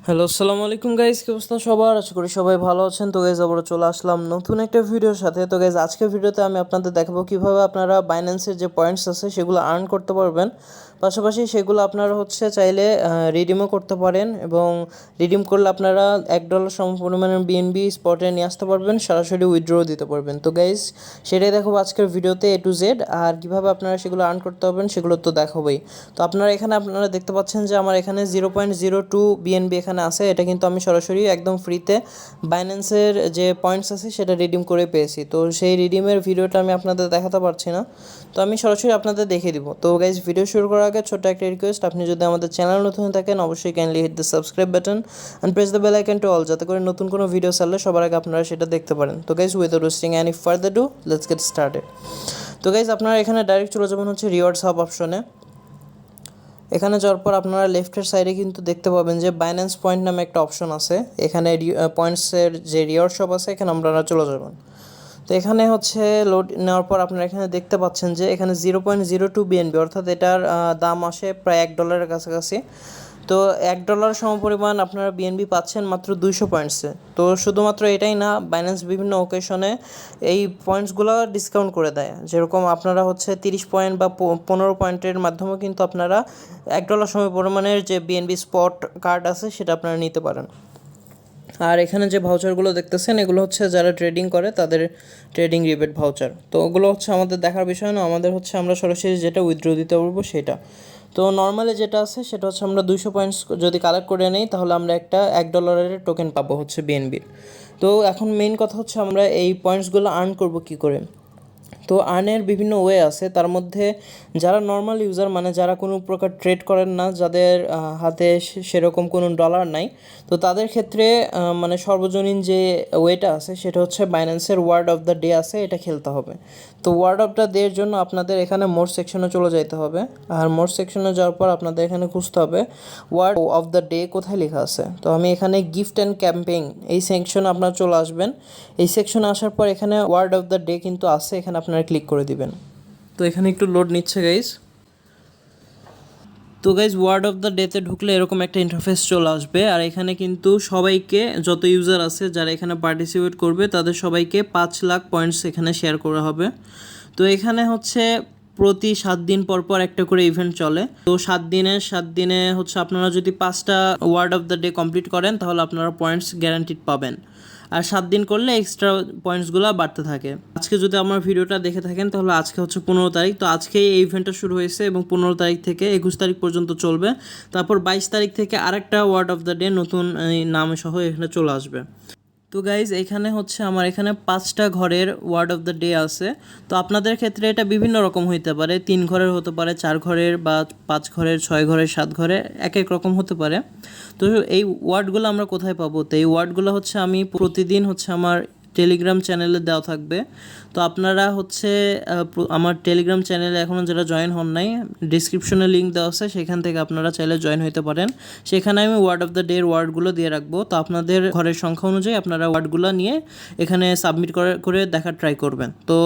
Hello, আসসালামু আলাইকুম guys, কি অবস্থা সবার? আশা করি সবাই ভালো আছেন। তো গাইস আবারও চলে আসলাম নতুন একটা ভিডিওর সাথে। তো গাইস আজকের ভিডিওতে আমি আপনাদের দেখাবো কিভাবে আপনারা বাইন্যান্সের যে পয়েন্টস আছে সেগুলো আর্ন করতে পারবেন, পাশাপাশি সেগুলো আপনারা চাইলে রিডিমও করতে পারেন এবং রিডিম করলে আপনারা $1 সম পরিমাণের বিএনবি স্পটে নিয়ে আসতে পারবেন, সরাসরি উইথড্র দিতে পারবেন। তো গাইস সেটাই দেখাবো আজকের ভিডিওতে A to Z। আর কীভাবে আপনারা সেগুলো আর্ন করতে পারবেন সেগুলো তো দেখাবোই। তো আপনারা দেখতে পাচ্ছেন যে আমার এখানে 0.02 বিএনবি এখানে আছে। এটা কিন্তু আমি সরাসরি একদম ফ্রিতে বাইন্যান্সের যে পয়েন্টস আছে সেটা রিডিম করে পেয়েছি। তো সেই রিডিমের ভিডিওটা আমি আপনাদের দেখাতে পারছি না, তো আমি সরাসরি আপনাদের দেখিয়ে দিব। তো গাইজ ভিডিও শুরু করার আগে ছোট্ট একটা রিকোয়েস্ট, আপনি যদি আমাদের চ্যানেল নতুন থাকেন অবশ্যই kindly hit the subscribe button and press the bell icon to all, যাতে করে নতুন কোনো ভিডিও ছাড়লে সবার আগে আপনারা সেটা দেখতে পারেন। তো guys without wasting any further do, let's get started. তো গাইজ আপনারা এখানে ডাইরেক্ট চলে যাবেন রিওয়ার্ডস হাব অপশনে। এখানে যাওয়ার পর আপনারা লেফটের সাইডে কিন্তু দেখতে পাবেন যে বাইন্যান্স পয়েন্ট নামে একটা অপশন আছে। এখানে পয়েন্টসের যে রিওয়ার্ড শপ আছে এখানে আপনারা চলে যাবেন। তো এখানে লোড নেওয়ার পর আপনারা এখানে দেখতে পাচ্ছেন যে এখানে 0.02 বিএনবি, অর্থাৎ এটার দাম আসে প্রায় $1 কাছাকাছি। তো $1 সমপরিমাণ আপনারা বিএনবি পাচ্ছেন মাত্র 200 পয়েন্টসে। তো শুধুমাত্র এটাই না, বাইন্যান্স বিভিন্ন ওকেশনে এই পয়েন্টসগুলো ডিসকাউন্ট করে দেয়। যেরকম আপনারা 30 পয়েন্ট বা 15 পয়েন্টের মাধ্যমেও কিন্তু আপনারা $1 সমপরিমাণের যে বিএনবি স্পট কার্ড আছে সেটা আপনারা নিতে পারেন। আর এখানে যে ভাউচারগুলো দেখতেছেন এগুলো যারা ট্রেডিং করে তাদের ট্রেডিং রিবেট ভাউচার। তো ওগুলো আমাদের দেখার বিষয় না, আমাদের আমরা সরাসরি যেটা উইথড্র দিতে পারবো সেটা। তো নর্মালি যেটা আছে সেটা আমরা 200 পয়েন্টস যদি কালেক্ট করে নিই তাহলে আমরা একটা $1 টোকেন পাবো বিএনবির। তো এখন মেইন কথা আমরা এই পয়েন্টসগুলো আর্ন করব কী করে। তো আর্নের বিভিন্ন ওয়ে আছে, তার মধ্যে যারা নর্মাল ইউজার মানে যারা কোনো প্রকার ট্রেড করেন না, যাদের হাতে সেরকম কোনো ডলার নাই, তো তাদের ক্ষেত্রে মানে সর্বজনীন যে ওয়েটা আছে সেটা বাইন্যান্সের ওয়ার্ড অফ দ্য ডে আছে, এটা খেলতে হবে। তো ওয়ার্ড অফ দ্য ডের জন্য আপনাদের এখানে মোর সেকশনে চলে যেতে হবে। আর মোর সেকশনে যাওয়ার পর আপনাদের এখানে খুঁজতে হবে ওয়ার্ড অফ দ্য ডে কোথায় লেখা আছে। তো আমি এখানে গিফট অ্যান্ড ক্যাম্পেইন এই সেকশনে আপনারা চলে আসবেন। এই সেকশনে আসার পর এখানে ওয়ার্ড অফ দ্য ডে কিন্তু আছে, এখানে আপনারা ক্লিক করে দিবেন। তো এখানে একটু লোড নিচ্ছে গাইজ। তো গাইজ ওয়ার্ড অফ দ্য ডেতে ঢুকলে এরকম একটা ইন্টারফেস চলে আসবে। আর এখানে কিন্তু সবাইকে, যত ইউজার আছে যারা এখানে পার্টিসিপেট করবে তাদের সবাইকে 5 লাখ পয়েন্টস এখানে শেয়ার করা হবে। তো এখানে প্রতি 7 দিন পর পর একটা করে ইভেন্ট চলে। তো 7 দিনে আপনারা যদি 5টা word of the day complete করেন তাহলে আপনারা পয়েন্টস গ্যারান্টিড পাবেন। আর 7 দিন করলে এক্সট্রা পয়েন্টসগুলো বাড়তে থাকে। আজকে যদি আমার ভিডিওটা দেখে থাকেন তাহলে আজকে 15 তারিখ। তো আজকেই এই ইভেন্টটা শুরু হয়েছে এবং 15 তারিখ থেকে 21 তারিখ পর্যন্ত চলবে। তারপর 22 তারিখ থেকে আরেকটা ওয়ার্ড অফ দ্য ডে নতুন নাম সহ এখানে চলে আসবে। তো গাইজ এখানে আমার এখানে 5টা ঘরের ওয়ার্ড অফ দ্য ডে আছে। তো আপনাদের ক্ষেত্রে এটা বিভিন্ন রকম হতে পারে, 3 ঘরের হতে পারে, 4 ঘরের বা 5 ঘরের, 6 ঘরের, 7 ঘরের, এক এক রকম হতে পারে। তো এই ওয়ার্ডগুলো আমরা কোথায় পাবো? তো এই ওয়ার্ডগুলো আমি প্রতিদিন আমার টেলিগ্রাম চ্যানেলে দেওয়া থাকবে। তো আপনারা আমার টেলিগ্রাম চ্যানেলে এখনও যারা জয়েন হন নাই, ডিসক্রিপশনে লিঙ্ক দেওয়া আছে, সেখান থেকে আপনারা চাইলে জয়েন হতে পারেন। সেখানে আমি ওয়ার্ড অফ দ্য ডে ওয়ার্ডগুলো দিয়ে রাখবো। তো আপনাদের ঘরের সংখ্যা অনুযায়ী আপনারা ওয়ার্ডগুলো নিয়ে এখানে সাবমিট করে দেখার ট্রাই করবেন। তো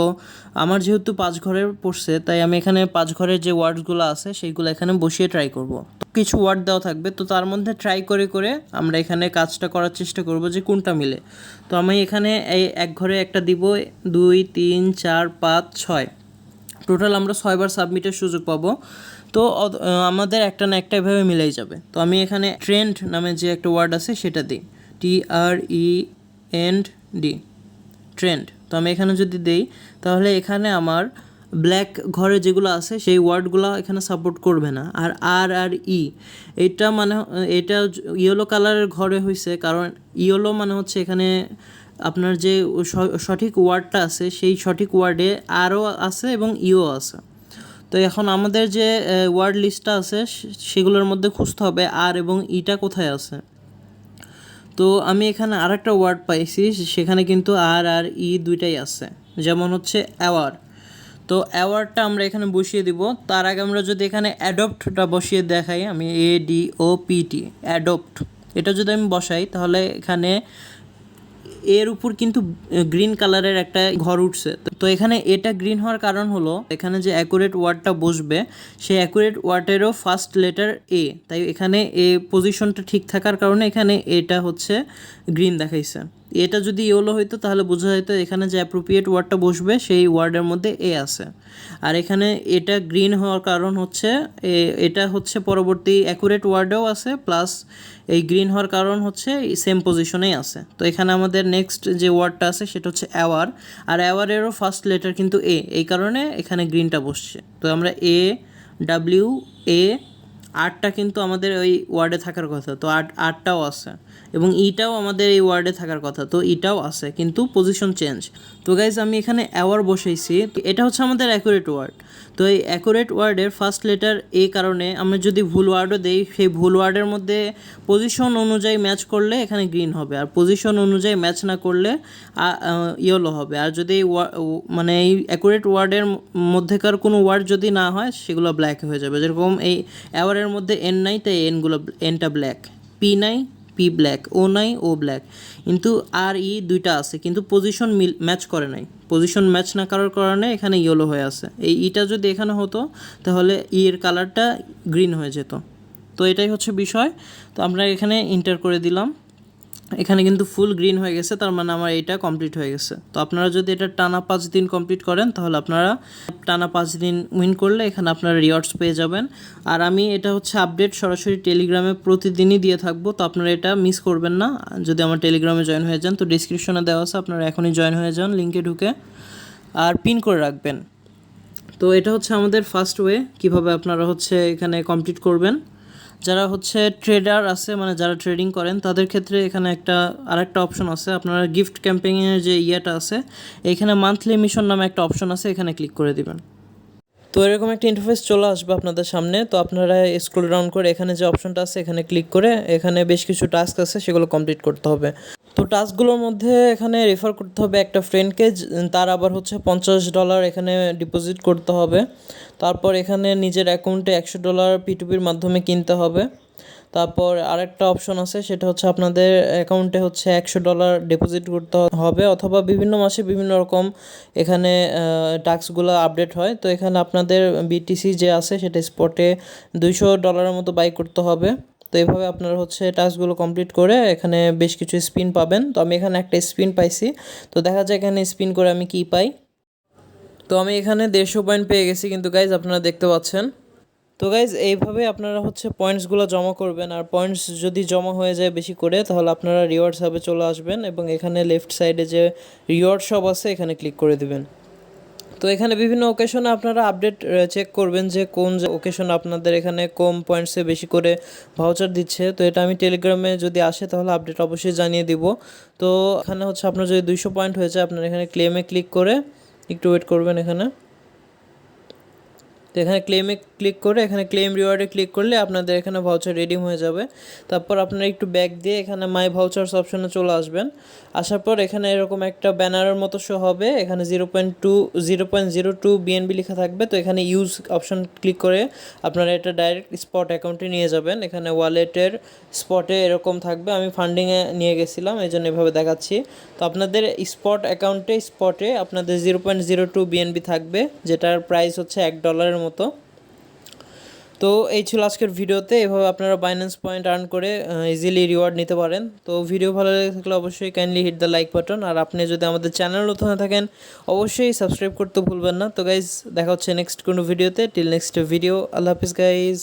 আমার যেহেতু 5 ঘরের পড়ছে তাই আমি এখানে 5 ঘরের যে ওয়ার্ডগুলো আছে সেইগুলো এখানে বসিয়ে ট্রাই করব। কিছু ওয়ার্ড দেওয়া থাকবে, তো তার মধ্যে ট্রাই করে আমরা এখানে কাজটা করার চেষ্টা করব যে কোনটা মিলে। তো আমি এখানে এই এক ঘরে একটা দিব, 2 3 4 5 6, টোটাল আমরা 6 বার সাবমিটের সুযোগ পাবো। তো আমাদের একটা না একটা এভাবে মিলাই যাবে। তো আমি এখানে ট্রেন্ড নামে যে একটা ওয়ার্ড আছে সেটা দিই, TREND, ট্রেন্ড। তো আমি এখানে যদি দেই তাহলে এখানে আমার ব্ল্যাক ঘরে যেগুলো আছে সেই ওয়ার্ডগুলো এখানে সাপোর্ট করবে না। আর ই এটা এটা ইয়েলো কালারের ঘরে হয়েছে, কারণ ইয়েলো এখানে আপনার যে সঠিক ওয়ার্ডটা আছে সেই সঠিক ওয়ার্ডে আরও আছে এবং ইও আছে। তো এখন আমাদের যে ওয়ার্ড লিস্টটা আছে সেগুলোর মধ্যে খুঁজতে হবে আর এবং ইটা কোথায় আছে। তো আমি এখানে আরেকটা ওয়ার্ড পাইছি, সেখানে কিন্তু আর ই দুইটাই আছে, যেমন অ্যাওয়ার। তো অ্যাওয়ার্ডটা আমরা এখানে বসিয়ে দিব। তার আগে আমরা যদি এখানে অ্যাডপ্টটা বসিয়ে দেখাই, আমি ADOPT অ্যাডপ্ট, এটা যদি আমি বসাই তাহলে এখানে এর উপর কিন্তু গ্রিন কালারের একটা ঘর উঠছে। তো এখানে এটা গ্রিন হওয়ার কারণ হলো এখানে যে অ্যাকুরেট ওয়ার্ডটা বসবে সেই অ্যাকুরেট ওয়ার্ডেরও ফার্স্ট লেটার এ, তাই এখানে এ পজিশনটা ঠিক থাকার কারণে এখানে এটা হচ্ছে গ্রিন দেখাইছে। এটা যদি ইয়েলো হইতো তাহলে বোঝা যেত এখানে যে অ্যাপ্রোপ্রিয়েট ওয়ার্ডটা বসবে সেই ওয়ার্ডের মধ্যে এ আছে। আর এখানে এটা গ্রিন হওয়ার কারণ হচ্ছে এটা হচ্ছে পরবর্তী অ্যাকুরেট ওয়ার্ডেও আছে, প্লাস এই গ্রিন হওয়ার কারণ হচ্ছে সেম পজিশনেই আছে। তো এখানে আমাদের নেক্সট যে ওয়ার্ডটা আছে সেটা হচ্ছে অ্যাওয়ার, আর অ্যাওয়ারেরও ফার্স্ট লেটার কিন্তু এ, এই কারণে এখানে গ্রিনটা বসছে। তো আমরা A W A আটটা কিন্তু আমাদের ওই ওয়ার্ডে থাকার কথা, তো আটটাও আছে, এবং ইটাও আমাদের এই ওয়ার্ডে থাকার কথা, তো ইটাও আছে, কিন্তু পজিশন চেঞ্জ। তো গাইজ আমি এখানে অ্যাওয়ার বসাইছি, তো এটা হচ্ছে আমাদের অ্যাকুরেট ওয়ার্ড। তো এই অ্যাকুরেট ওয়ার্ডের ফার্স্ট লেটার এ কারণে আমরা যদি ভুল ওয়ার্ডও দেই, সেই ভুল ওয়ার্ডের মধ্যে পজিশন অনুযায়ী ম্যাচ করলে এখানে গ্রিন হবে, আর পজিশন অনুযায়ী ম্যাচ না করলে ইয়েলো হবে। আর যদি মানে এই অ্যাকুরেট ওয়ার্ডের মধ্যেকার কোনো ওয়ার্ড যদি না হয় সেগুলো ব্ল্যাক হয়ে যাবে। যেরকম এই অ্যাওয়ারের মধ্যে এন নাই, তাই এনটা ব্ল্যাক, পি নাই, পি ব্ল্যাক, ও নাই, ও ব্ল্যাক, কিন্তু আর ই দুইটা আছে কিন্তু পজিশন ম্যাচ করে নাই। পজিশন ম্যাচ না করার কারণে এখানে ইয়েলো হয়ে আছে। এই ইটা যদি এখানে হতো তাহলে ই এর কালারটা গ্রিন হয়ে যেত। তো এটাই হচ্ছে বিষয়। তো আমরা এখানে ইন্টার করে দিলাম, এখানে কিন্তু ফুল গ্রিন হয়ে গেছে, তার মানে আমার এটা কমপ্লিট হয়ে গেছে। তো আপনারা যদি এটা টানা 5 দিন কমপ্লিট করেন তাহলে আপনারা টানা 5 দিন উইন করলে এখানে আপনারা রিওয়ার্ডস পেয়ে যাবেন। আর আমি এটা হচ্ছে আপডেট সরাসরি টেলিগ্রামে প্রতিদিনই দিয়ে থাকবো, তো আপনারা এটা মিস করবেন না। যদি আমার টেলিগ্রামে জয়েন হয়ে যান, তো ডিসক্রিপশনে দেওয়া আছে, আপনারা এখনই জয়েন হয়ে যান লিঙ্কে ঢুকে, আর পিন করে রাখবেন। তো এটা হচ্ছে আমাদের ফার্স্ট ওয়ে কীভাবে আপনারা হচ্ছে এখানে কমপ্লিট করবেন। যারা হচ্ছে ট্রেডার আছে, মানে যারা ট্রেডিং করেন, তাদের ক্ষেত্রে এখানে আরেকটা অপশন আছে। আপনারা গিফট ক্যাম্পেইনের যে ইয়েটা আছে, এখানে মান্থলি মিশন নামে একটা অপশন আছে, এখানে ক্লিক করে দিবেন। তো এরকম একটা ইন্টারফেস চলে আসবে আপনাদের সামনে। তো আপনারা স্ক্রল ডাউন করে এখানে যে অপশনটা আছে এখানে ক্লিক করে এখানে বেশ কিছু টাস্ক আছে, সেগুলো কমপ্লিট করতে হবে। তো টাস্কগুলোর মধ্যে এখানে রেফার করতে হবে একটা ফ্রেন্ডকে, তার আবার হচ্ছে $50 এখানে ডিপোজিট করতে হবে। তারপর এখানে নিজের অ্যাকাউন্টে $100 P2Pর মাধ্যমে কিনতে হবে। তারপর আরেকটা অপশন আছে, সেটা হচ্ছে আপনাদের অ্যাকাউন্টে হচ্ছে $100 ডিপোজিট করতে হবে, অথবা বিভিন্ন মাসে বিভিন্ন রকম এখানে টাস্কগুলো আপডেট হয়। তো এখানে আপনাদের BTC যে আছে সেটা স্পটে $200 মতো বাই করতে হবে। তো এইভাবে আপনারা হচ্ছে টাস্কগুলো কমপ্লিট করে এখানে বেশ কিছু স্পিন পাবেন। তো আমি এখানে একটা স্পিন পাইছি, তো দেখা যায় এখানে স্পিন করে আমি কি পাই। তো আমি এখানে 150 পয়েন্ট পেয়ে গেছি, কিন্তু গাইজ আপনারা দেখতে পাচ্ছেন। তো গাইজ এইভাবে আপনারা হচ্ছে পয়েন্টসগুলো জমা করবেন, আর পয়েন্টস যদি জমা হয়ে যায় বেশি করে তাহলে আপনারা রিওয়ার্ডস হাবে চলে আসবেন, এবং এখানে লেফট সাইডে যে রিওয়ার্ড শপ আছে এখানে ক্লিক করে দিবেন। তো এখানে বিভিন্ন ওকেশনে আপনারা আপডেট চেক করবেন যে কোন ওকেশন আপনাদের এখানে কম পয়েন্টসে বেশি করে ভাউচার দিচ্ছে। তো এটা আমি টেলিগ্রামে যদি আসে তাহলে আপডেট অবশ্যই জানিয়ে দিব। তো এখানে হচ্ছে আপনার যদি 200 পয়েন্ট হয়ে যায়, আপনারা এখানে ক্লেমে ক্লিক করে একটু ওয়েট করবেন এখানে। তো এখানে ক্লেমে ক্লিক করে এখানে ক্লেম রিওয়ার্ডে ক্লিক করলে আপনাদের এখানে ভাউচার রিডিম হয়ে যাবে। তারপর আপনারা একটু ব্যাক দিয়ে এখানে মাই ভাউচার্স অপশনে চলে আসবেন। আসার পর এখানে এরকম একটা ব্যানারের মতো শো হবে, এখানে 0.02 BNB লেখা থাকবে। তো এখানে ইউজ অপশন ক্লিক করে আপনারা এটা ডাইরেক্ট স্পট অ্যাকাউন্টে নিয়ে যাবেন। এখানে ওয়ালেটের স্পটে এরকম থাকবে, আমি ফান্ডিংয়ে নিয়ে গেছিলাম এই জন্য এভাবে দেখাচ্ছি। তো আপনাদের স্পট অ্যাকাউন্টে স্পটে আপনাদের 0.02 BNB থাকবে, যেটার প্রাইস হচ্ছে $1 মতো। তো এই ছিল আজকের ভিডিওতে, এভাবে আপনারা বাইন্যান্স পয়েন্ট আর্ন করে ইজিলি রিওয়ার্ড নিতে পারেন। তো ভিডিও ভালো লেগে থাকলে অবশ্যই kindly hit the like button, আর আপনি যদি আমাদের চ্যানেল নতুন হয়ে থাকেন অবশ্যই সাবস্ক্রাইব করতে ভুলবেন না। তো গাইজ দেখা হচ্ছে নেক্সট কোনো ভিডিওতে। টিল নেক্সট ভিডিও, আল্লাহ হাফিজ গাইজ।